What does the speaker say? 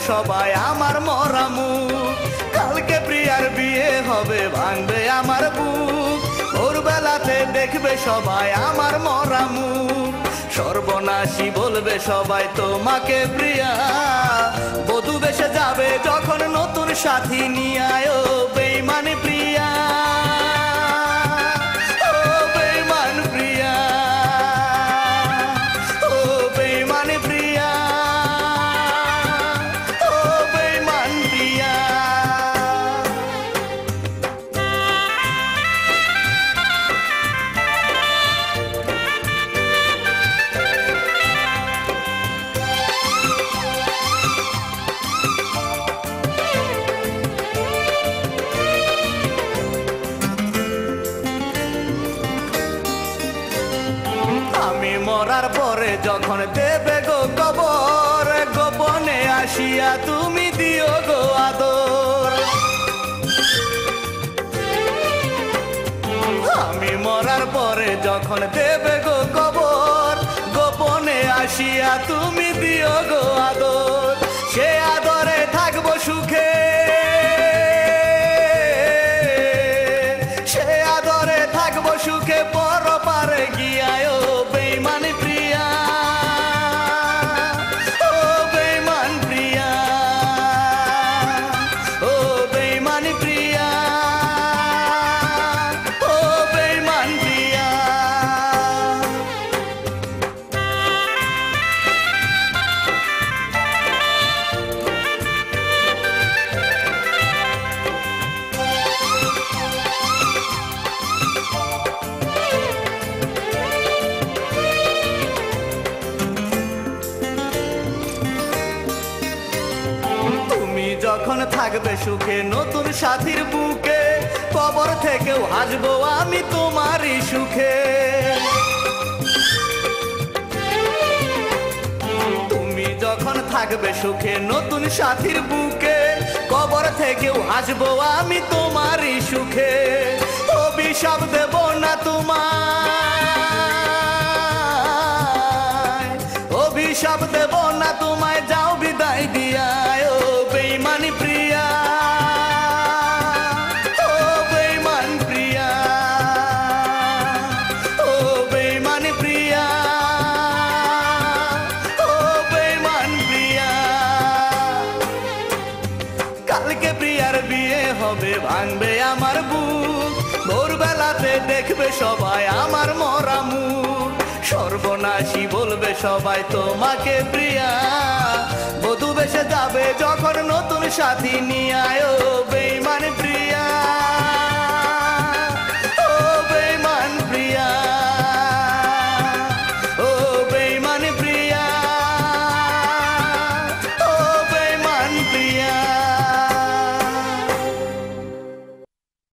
সবাই আমার মরা মুখ। কালকে প্রিয়ার বিয়ে হবে, ভাঙবে আমার বুক। ভোরবেলাতে দেখবে সবাই আমার মরা মুখ। সর্বনাশী বলবে সবাই তোমাকে প্রিয়া। বধূ বেশে যাবে যখন নতুন সাথী নিয়ে আয় বেঈমান প্রিয়া। আমি মরার পরে যখন দেবে গো কবর, গোপনে আসিয়া তুমি দিও গো আদর। আমি মরার পরে যখন দেবে গো কবর, গোপনে আসিয়া তুমি দিও গো আদর। সে আদরে থাকবো সুখে, সে আদরে থাকবো সুখে পরপারে গিয়ায় বেঈমান প্রিয়া। ও বেঈমান প্রিয়া, ও বেঈমান প্রিয়া, ও বেঈমান প্রিয়া। যখন থাকবে সুখে নতুন সাথীর বুকে, কবর থেকেও হাসবো আমি তোমারই সুখে। তুমি যখন থাকবে সুখে নতুন সাথীর বুকে, কবর থেকেও হাসবো আমি তোমারই সুখে। অভিশাপ দেব না তোমায়, অভিশাপ দেব না তোমায়, যাও বিদায় দিয়া বেঈমান প্রিয়া। ও বেঈমান প্রিয়া, ও বেঈমান প্রিয়া, ও বেঈমান প্রিয়া। কালকে প্রিয়ার বিয়ে হবে, ভাঙবে আমার বুক। ভোরবেলাতে দেখবে সবাই আমার মরা মুখ। সর্বনাশী বলবে সবাই তোমাকে প্রিয়া। বধূ বেশে যাবে যখন নতুন সাথী নিয়ে আয় বেঈমান প্রিয়া।